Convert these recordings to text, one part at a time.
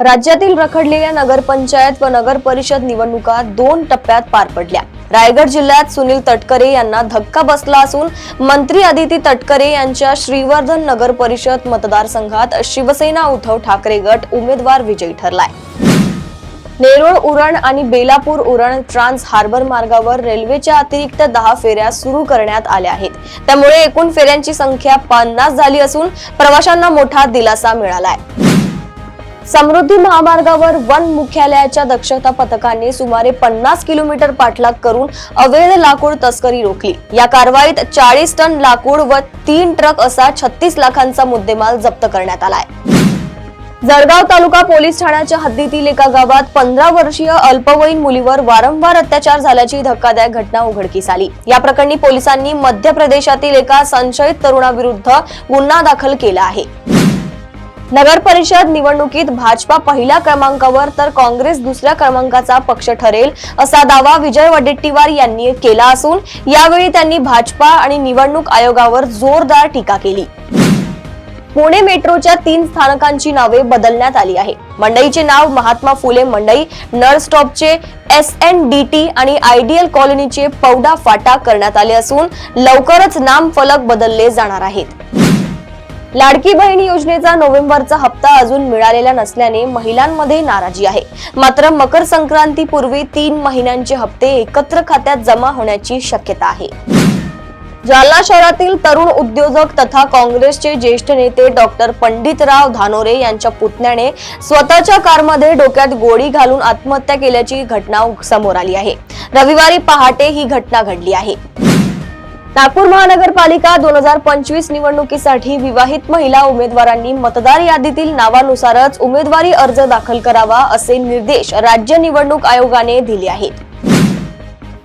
राज्यातील रखडलेल्या नगरपंचायत व नगर परिषद निवडणुका 2 टप्प्यात पार पडल्या। रायगड जिल्ह्यात सुनील तटकरे यांना धक्का बसला असून मंत्री अदिती तटकरे यांच्या श्रीवर्धन नगर परिषद मतदारसंघात शिवसेना उद्धव ठाकरे गट उमेदवार विजयी ठरलाय। नेरूळ उरण आणि बेलापूर उरण ट्रान्स हार्बर मार्गावर रेल्वेच्या अतिरिक्त 10 फेऱ्या सुरू करण्यात आल्या आहेत। त्यामुळे एकूण फेऱ्यांची संख्या 50 झाली असून प्रवाशांना मोठा दिलासा मिळालाय। समृद्धी महामार्गावर वन मुख्यालयाच्या दक्षता पथकाने सुमारे 50 किलोमीटर पाठलाग करून अवैध लाकूड तस्करी रोखली। या कारवाईत 40 टन लाकूड व 3 ट्रक असा 36 लाखांचा मुद्देमाल जप्त करण्यात आलाय। जळगाव तालुका पोलीस ठाण्याच्या हद्दीतील एका गावात 15 वर्षीय अल्पवयीन मुलीवर वारंवार अत्याचार झाल्याची धक्कादायक घटना उघडकीस आली। या प्रकरणी पोलिसांनी मध्य प्रदेशातील एका संशयित तरुणाविरुद्ध गुन्हा दाखल केला आहे। नगर परिषद निवडणुकीत भाजपा पहिल्या क्रमांकावर तर काँग्रेस दुसऱ्या क्रमांकाचा पक्ष ठरेल असा दावा विजय वडेट्टीवार यांनी केला असून यावेळी त्यांनी भाजपा आणि निवडणूक आयोगावर जोरदार टीका केली। पुणे मेट्रोच्या 3 स्थानकांची नावे बदलण्यात आली आहे। मंडईचे नाव महात्मा फुले मंडई, नळ स्टॉपचे SNDT आणि आयडियल कॉलनीचे पौडा फाटा करण्यात आले असून लवकरच नाम फलक बदलले जाणार आहेत। लाडकी बहीण योजनेचा नोव्हेंबरचा हप्ता अजून मिळालेला नसल्याने महिलांमध्ये नाराजी आहे। मात्र मकर संक्रांतीपूर्वी 3 महिन्यांचे हप्ते एकत्र खात्यात जमा होण्याची शक्यता आहे। जालना शहरातील तरुण उद्योजक तथा काँग्रेसचे ज्येष्ठ नेते डॉक्टर पंडितराव धानोरे यांच्या पुतण्याने स्वतःच्या कारमध्ये डोक्यात गोळी घालून आत्महत्या केल्याची घटना समोर आली आहे। रविवारी पहाटे ही घटना घडली आहे। नागपूर महानगरपालिका 2025 निवडणुकीसाठी विवाहित महिला उमेदवारांनी मतदार यादीतील नावानुसारच उमेदवारी अर्ज दाखल करावा असे निर्देश राज्य निवडणूक आयोगाने दिले आहेत।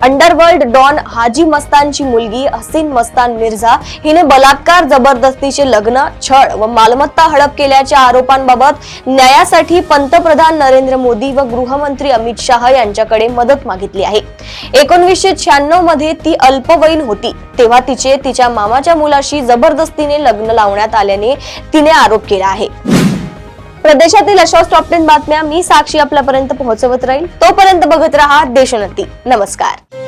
अंडरवर्ल्ड डॉन हाजी मस्तानची मुलगी हसीन मस्तान मिर्झा हिने बलात्कार, जबरदस्तीचे लग्न, छळ व मालमत्ता हडप केल्याच्या आरोपांबाबत न्यायासाठी पंतप्रधान नरेंद्र मोदी व गृहमंत्री अमित शाह यांच्याकडे मदत मागितली आहे। 1996 मध्ये ती अल्पवयीन होती तेव्हा तिचे तिच्या मामाच्या मुलाशी जबरदस्तीने लग्न लावण्यात आल्याने तिने आरोप केला आहे। प्रदेशातील अशा टॉप 10 बातम्या मी साक्षी आपल्यापर्यंत पोहोचवत राहील। तोपर्यंत बघत रहा देशोन्नती। नमस्कार।